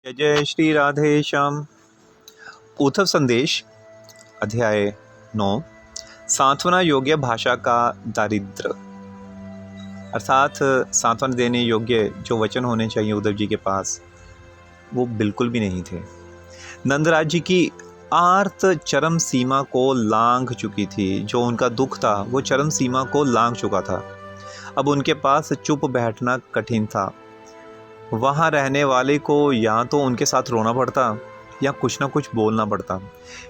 जय जय श्री राधे श्याम। उद्धव संदेश अध्याय 9 सांत्वना योग्य भाषा का दारिद्र, अर्थात सांत्वना देने योग्य जो वचन होने चाहिए उद्धव जी के पास वो बिल्कुल भी नहीं थे। नंदराज जी की आर्त चरम सीमा को लांघ चुकी थी। जो उनका दुख था वो चरम सीमा को लांघ चुका था। अब उनके पास चुप बैठना कठिन था। वहाँ रहने वाले को या तो उनके साथ रोना पड़ता या कुछ ना कुछ बोलना पड़ता,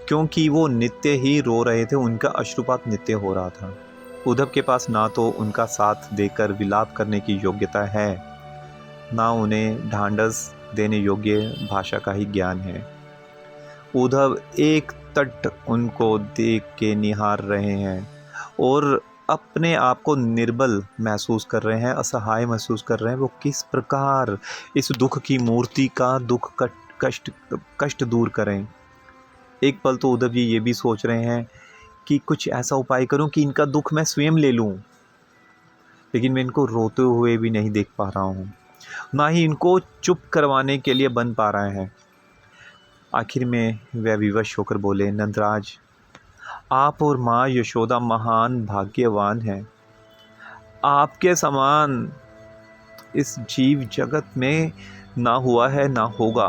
क्योंकि वो नित्य ही रो रहे थे। उनका अश्रुपात नित्य हो रहा था। उद्धव के पास ना तो उनका साथ देकर विलाप करने की योग्यता है, ना उन्हें ढांढस देने योग्य भाषा का ही ज्ञान है। उद्धव एक तट उनको देख के निहार रहे हैं और अपने आप को निर्बल महसूस कर रहे हैं, असहाय महसूस कर रहे हैं। वो किस प्रकार इस दुख की मूर्ति का दुख कष्ट दूर करें। एक पल तो उद्धव जी ये भी सोच रहे हैं कि कुछ ऐसा उपाय करूं कि इनका दुख मैं स्वयं ले लूं, लेकिन मैं इनको रोते हुए भी नहीं देख पा रहा हूं, ना ही इनको चुप करवाने के लिए बन पा रहे हैं। आखिर में वह विवश होकर बोले, नंदराज, आप और माँ यशोदा महान भाग्यवान हैं। आपके समान इस जीव जगत में ना हुआ है ना होगा।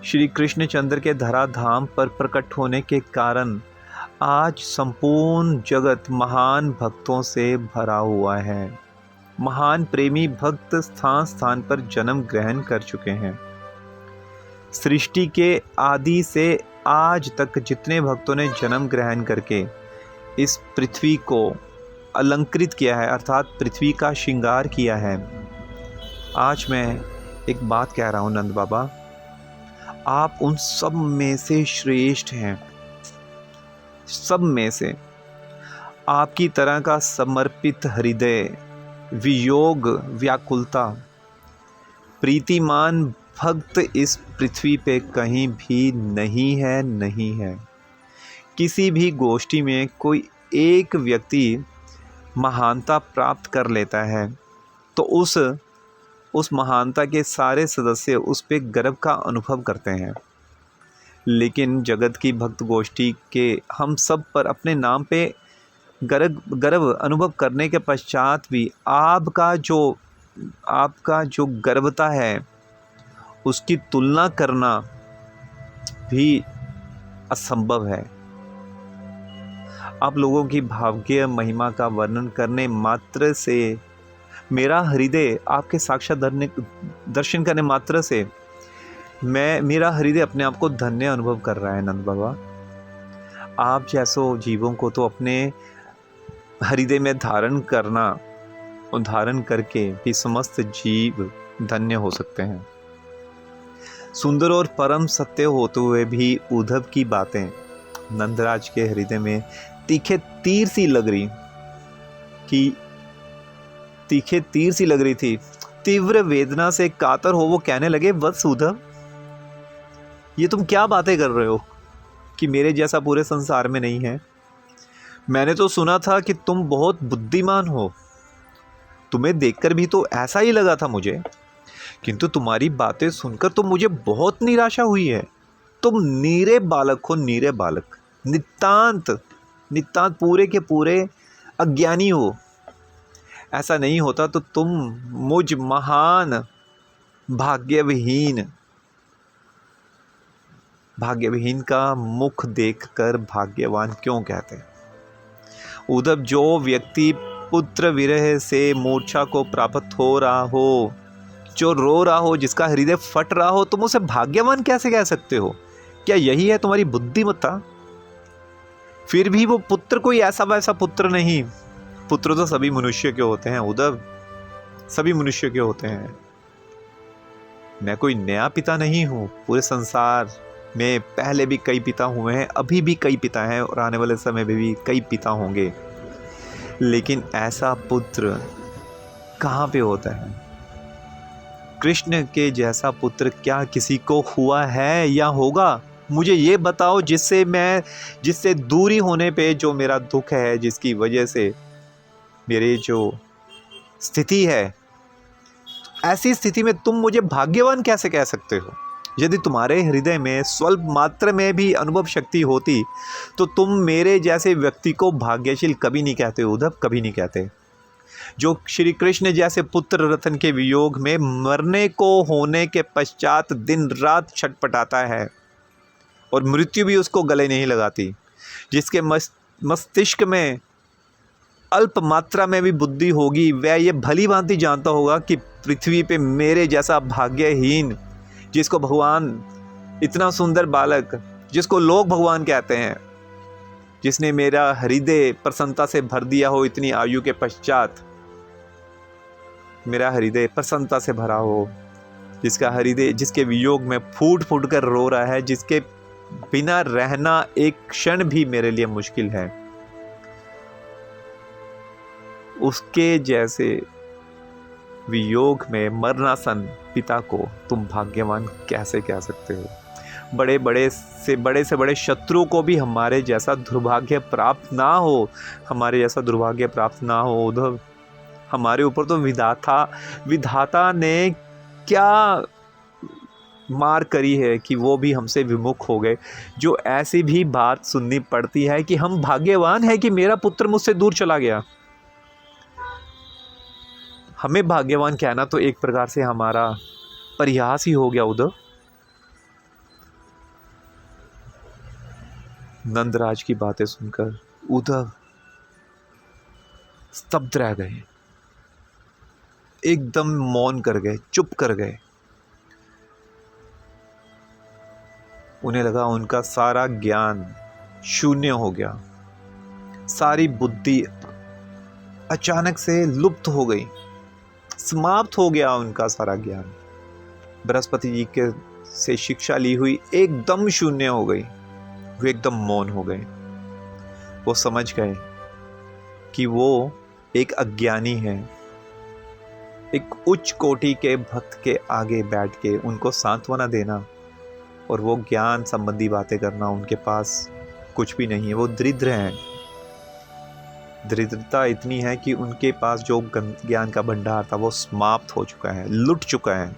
श्री कृष्णचंद्र के धराधाम पर प्रकट होने के कारण आज संपूर्ण जगत महान भक्तों से भरा हुआ है। महान प्रेमी भक्त स्थान स्थान पर जन्म ग्रहण कर चुके हैं। सृष्टि के आदि से आज तक जितने भक्तों ने जन्म ग्रहण करके इस पृथ्वी को अलंकृत किया है, अर्थात पृथ्वी का श्रृंगार किया है, आज मैं एक बात कह रहा हूँ नंद बाबा, आप उन सब में से श्रेष्ठ हैं। सब में से आपकी तरह का समर्पित हृदय, वियोग व्याकुलता, प्रीतिमान भक्त इस पृथ्वी पे कहीं भी नहीं है। किसी भी गोष्ठी में कोई एक व्यक्ति महानता प्राप्त कर लेता है तो उस महानता के सारे सदस्य उस पे गर्व का अनुभव करते हैं। लेकिन जगत की भक्त गोष्ठी के हम सब पर अपने नाम पे गर्व अनुभव करने के पश्चात भी आपका जो गर्वता है उसकी तुलना करना भी असंभव है। आप लोगों की भाग्य महिमा का वर्णन करने मात्र से, मेरा हृदय आपके साक्षात दर्शन करने मात्र से मेरा हृदय अपने आप को धन्य अनुभव कर रहा है। नंद बाबा, आप जैसो जीवों को तो अपने हृदय में धारण करके भी समस्त जीव धन्य हो सकते हैं। सुंदर और परम सत्य होते हुए भी उद्धव की बातें नंदराज के हृदय में तीखे तीर सी लग रही थी। तीव्र वेदना से कातर हो वो कहने लगे, वत्स उद्धव, ये तुम क्या बातें कर रहे हो कि मेरे जैसा पूरे संसार में नहीं है। मैंने तो सुना था कि तुम बहुत बुद्धिमान हो। तुम्हें देखकर भी तो ऐसा ही लगा था मुझे, किंतु तुम्हारी बातें सुनकर तो मुझे बहुत निराशा हुई है। तुम नीरे बालक हो, नीरे बालक, नितांत पूरे के पूरे अज्ञानी हो। ऐसा नहीं होता तो तुम मुझ महान भाग्यविहीन का मुख देखकर भाग्यवान क्यों कहते। उद्धव, जो व्यक्ति पुत्र विरह से मूर्छा को प्राप्त हो रहा हो, जो रो रहा हो, जिसका हृदय फट रहा हो, तुम उसे भाग्यवान कैसे कह सकते हो? क्या यही है तुम्हारी बुद्धिमत्ता? फिर भी वो पुत्र कोई ऐसा वैसा पुत्र नहीं। पुत्र तो सभी मनुष्य के होते हैं उद्धव, सभी मनुष्य के होते हैं। मैं कोई नया पिता नहीं हूँ। पूरे संसार में पहले भी कई पिता हुए हैं, अभी भी कई पिता हैं और आने वाले समय में भी कई पिता होंगे, लेकिन ऐसा पुत्र कहाँ पे होता है? कृष्ण के जैसा पुत्र क्या किसी को हुआ है या होगा? मुझे ये बताओ, जिससे दूरी होने पे जो मेरा दुख है, जिसकी वजह से मेरी जो स्थिति है, ऐसी स्थिति में तुम मुझे भाग्यवान कैसे कह सकते हो? यदि तुम्हारे हृदय में स्वल्प मात्र में भी अनुभव शक्ति होती तो तुम मेरे जैसे व्यक्ति को भाग्यशील कभी नहीं कहते उद्धव, कभी नहीं कहते। जो श्री कृष्ण जैसे पुत्र रत्न के वियोग में मरने को होने के पश्चात दिन रात छटपटाता है और मृत्यु भी उसको गले नहीं लगाती, जिसके मस्तिष्क में अल्प मात्रा में भी बुद्धि होगी, वह ये भली भांति जानता होगा कि पृथ्वी पे मेरे जैसा भाग्यहीन, जिसको भगवान, इतना सुंदर बालक जिसको लोग भगवान कहते हैं, जिसने मेरा हृदय प्रसन्नता से भर दिया हो, इतनी आयु के पश्चात मेरा हृदय प्रसन्नता से भरा हो, जिसका हृदय, जिसके वियोग में फूट फूट कर रो रहा है, जिसके बिना रहना एक क्षण भी मेरे लिए मुश्किल है, उसके जैसे वियोग में मरनासन पिता को तुम भाग्यवान कैसे कह सकते हो? बड़े से बड़े शत्रु को भी हमारे जैसा दुर्भाग्य प्राप्त ना हो, हमारे जैसा दुर्भाग्य प्राप्त ना हो उद्धव। हमारे ऊपर तो विधाता ने क्या मार करी है कि वो भी हमसे विमुख हो गए। जो ऐसी भी बात सुननी पड़ती है कि हम भाग्यवान हैं कि मेरा पुत्र मुझसे दूर चला गया। हमें भाग्यवान कहना तो एक प्रकार से हमारा परिहास ही हो गया उद्धव। नंदराज की बातें सुनकर उद्धव स्तब्ध रह गए, एकदम मौन कर गए, चुप कर गए। उन्हें लगा उनका सारा ज्ञान शून्य हो गया, सारी बुद्धि अचानक से लुप्त हो गई, समाप्त हो गया उनका सारा ज्ञान। बृहस्पति जी के से शिक्षा ली हुई एकदम शून्य हो गई, वो एकदम मौन हो गए। वो समझ गए कि वो एक अज्ञानी है। एक उच्च कोटि के भक्त के आगे बैठ के उनको सांत्वना देना और वो ज्ञान संबंधी बातें करना, उनके पास कुछ भी नहीं है। वो दरिद्र हैं। दरिद्रता इतनी है कि उनके पास जो ज्ञान का भंडार था वो समाप्त हो चुका है, लुट चुका है।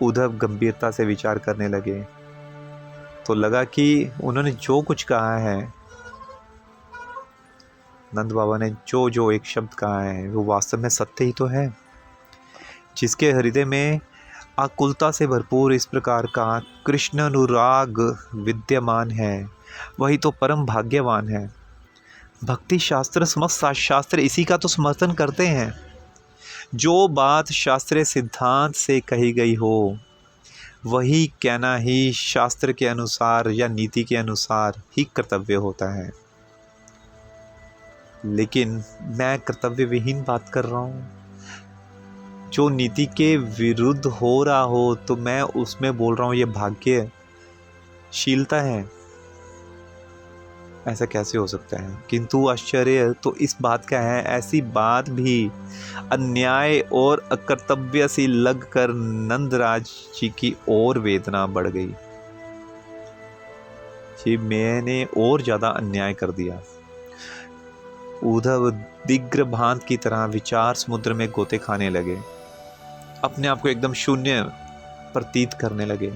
उद्धव गंभीरता से विचार करने लगे तो लगा कि उन्होंने जो कुछ कहा है, नंद बाबा ने जो जो एक शब्द कहा है, वो वास्तव में सत्य ही तो है। जिसके हृदय में आकुलता से भरपूर इस प्रकार का कृष्ण अनुराग विद्यमान है, वही तो परम भाग्यवान है। भक्ति शास्त्र, समस्त शास्त्र इसी का तो समर्थन करते हैं। जो बात शास्त्रीय सिद्धांत से कही गई हो वही कहना ही शास्त्र के अनुसार या नीति के अनुसार ही कर्तव्य होता है। लेकिन मैं कर्तव्य विहीन बात कर रहा हूँ। जो नीति के विरुद्ध हो रहा हो तो मैं उसमें बोल रहा हूँ ये भाग्यशीलता है। ऐसा कैसे हो सकता है? किंतु आश्चर्य तो इस बात का है, ऐसी बात भी अन्याय और अकर्तव्य सी लगकर नंदराज जी की और वेदना बढ़ गई। जी मैंने और ज़्यादा अन्याय कर दिया। उद्धव दिग्भ्रांत की तरह विचार समुद्र में गोते खाने लगे, अपने आप को एकदम शून्य प्रतीत करने लगे।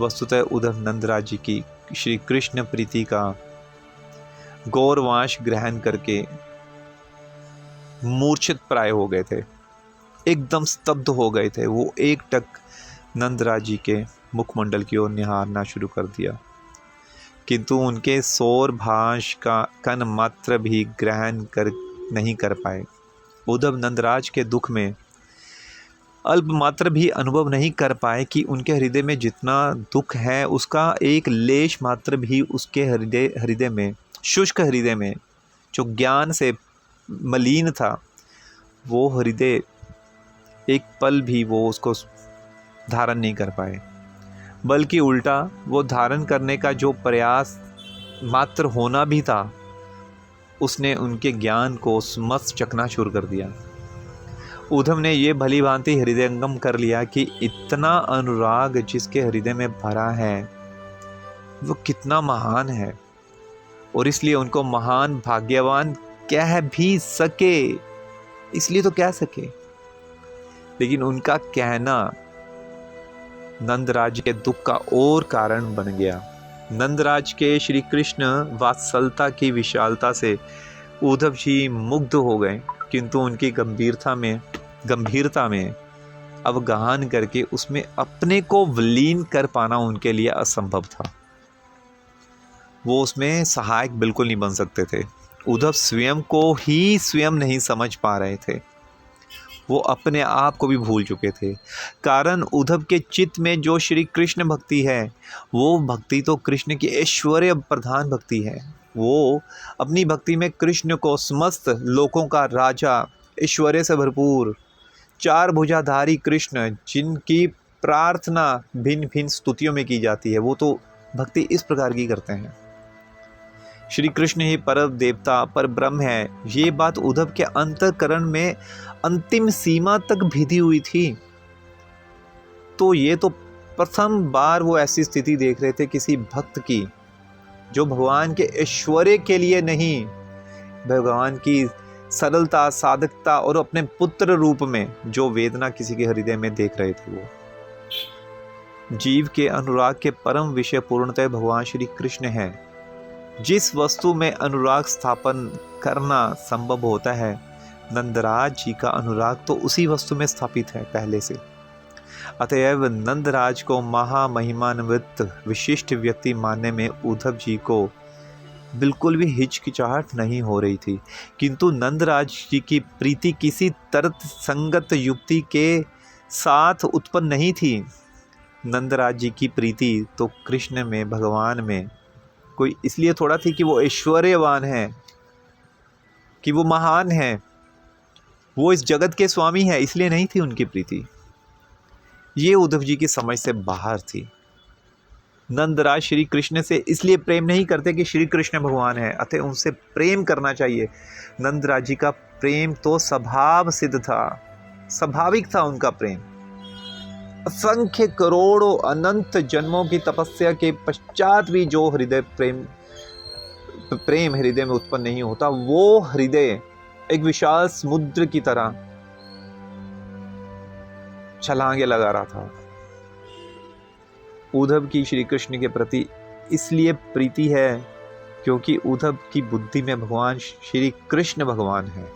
वस्तुतः उद्धव नंदराज जी की श्री कृष्ण प्रीति का गौरवांश ग्रहण करके मूर्छित प्राय हो गए थे, एकदम स्तब्ध हो गए थे। वो एक टक नंदराज जी के मुखमंडल की ओर निहारना शुरू कर दिया, किंतु उनके सौर भाष का कण मात्र भी ग्रहण नहीं कर पाए। उद्धव नंदराज के दुख में अल्प मात्र भी अनुभव नहीं कर पाए कि उनके हृदय में जितना दुख है उसका एक लेश मात्र भी उसके हृदय में, शुष्क हृदय में जो ज्ञान से मलिन था, वो हृदय एक पल भी वो उसको धारण नहीं कर पाए, बल्कि उल्टा वो धारण करने का जो प्रयास मात्र होना भी था, उसने उनके ज्ञान को समस्त चकनाचूर कर दिया। उद्धव ने ये भली भांति हृदयंगम कर लिया कि इतना अनुराग जिसके हृदय में भरा है वो कितना महान है, और इसलिए उनको महान भाग्यवान कह भी सके। इसलिए तो कह सके लेकिन उनका कहना नंदराज के दुख का और कारण बन गया। नंदराज के श्री कृष्ण वात्सलता की विशालता से उद्धव जी मुग्ध हो गए, किंतु उनकी गंभीरता में अवगाहन करके उसमें अपने को विलीन कर पाना उनके लिए असंभव था। वो उसमें सहायक बिल्कुल नहीं बन सकते थे। उद्धव स्वयं को ही स्वयं नहीं समझ पा रहे थे, वो अपने आप को भी भूल चुके थे। कारण उद्धव के चित्त में जो श्री कृष्ण भक्ति है, वो भक्ति तो कृष्ण की ऐश्वर्य प्रधान भक्ति है। वो अपनी भक्ति में कृष्ण को समस्त लोकों का राजा, ऐश्वर्य से भरपूर, चार भुजाधारी कृष्ण, जिनकी प्रार्थना भिन्न भिन्न स्तुतियों में की जाती है, वो तो भक्ति इस प्रकार की करते हैं। श्री कृष्ण ही परम देवता, पर ब्रह्म है, ये बात उद्धव के अंतःकरण में अंतिम सीमा तक भिदी हुई थी। तो ये तो प्रथम बार वो ऐसी स्थिति देख रहे थे किसी भक्त की, जो भगवान के ऐश्वर्य के लिए नहीं, भगवान की सरलता, साधकता और अपने पुत्र रूप में जो वेदना किसी के हृदय में देख रहे थे। वो जीव के अनुराग के परम विषय पूर्णतः भगवान श्री कृष्ण है। जिस वस्तु में अनुराग स्थापन करना संभव होता है, नंदराज जी का अनुराग तो उसी वस्तु में स्थापित है पहले से। अतएव नंदराज को महामहिमान्वित विशिष्ट व्यक्ति मानने में उद्धव जी को बिल्कुल भी हिचकिचाहट नहीं हो रही थी। किंतु नंदराज जी की प्रीति किसी तर्क संगत युक्ति के साथ उत्पन्न नहीं थी। नंदराज जी की प्रीति तो कृष्ण में, भगवान में कोई इसलिए थोड़ा थी कि वो ऐश्वर्यवान है, कि वो महान है, वो इस जगत के स्वामी है, इसलिए नहीं थी उनकी प्रीति। ये उद्धव जी की समझ से बाहर थी। नंदराज श्री कृष्ण से इसलिए प्रेम नहीं करते कि श्री कृष्ण भगवान है, अतः उनसे प्रेम करना चाहिए। नंदराज जी का प्रेम तो स्वभाव सिद्ध था, स्वाभाविक था उनका प्रेम। असंख्य करोड़ों अनंत जन्मों की तपस्या के पश्चात भी जो प्रेम हृदय में उत्पन्न नहीं होता, वो हृदय एक विशाल समुद्र की तरह छलांगे लगा रहा था। उद्धव की श्री कृष्ण के प्रति इसलिए प्रीति है क्योंकि उद्धव की बुद्धि में भगवान श्री कृष्ण भगवान है,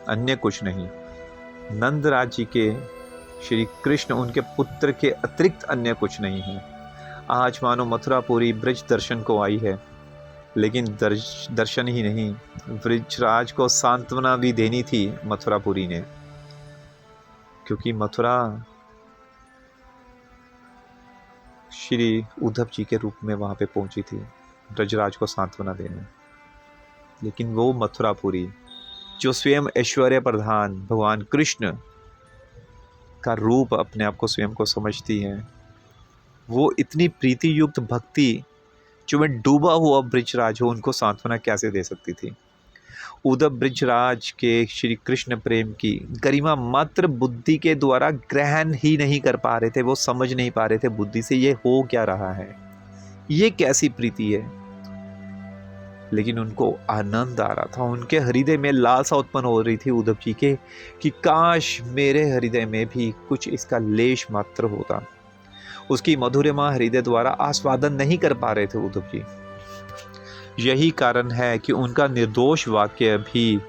अन्य कुछ नहीं। नंदराज जी के श्री कृष्ण उनके पुत्र के अतिरिक्त अन्य कुछ नहीं है। आज मानो मथुरापुरी ब्रज दर्शन को आई है, लेकिन दर्शन ही नहीं, ब्रजराज को सांत्वना भी देनी थी मथुरापुरी ने, क्योंकि मथुरा श्री उद्धव जी के रूप में वहाँ पे पहुंची थी ब्रजराज को सांत्वना देने। लेकिन वो मथुरापुरी जो स्वयं ऐश्वर्य प्रधान भगवान कृष्ण का रूप अपने आप को स्वयं को समझती है, वो इतनी प्रीति युक्त भक्ति जो में डूबा हुआ ब्रजराज हो, उनको सांत्वना कैसे दे सकती थी। उद्धव ब्रजराज के श्री कृष्ण प्रेम की गरिमा मात्र बुद्धि के द्वारा ग्रहण ही नहीं कर पा रहे थे, वो समझ नहीं पा रहे थे बुद्धि से ये हो क्या रहा है, ये कैसी प्रीति है। लेकिन उनको आनंद आ रहा था, उनके हृदय में लालसा उत्पन्न हो रही थी उद्धव जी के कि काश मेरे हृदय में भी कुछ इसका लेश मात्र होता। उसकी मधुरिमा हृदय द्वारा आस्वादन नहीं कर पा रहे थे उद्धव जी। यही कारण है कि उनका निर्दोष वाक्य भी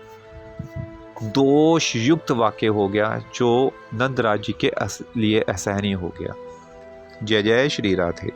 दोष युक्त वाक्य हो गया, जो नंदराज जी के लिए असहनीय हो गया। जय जय श्री राधे।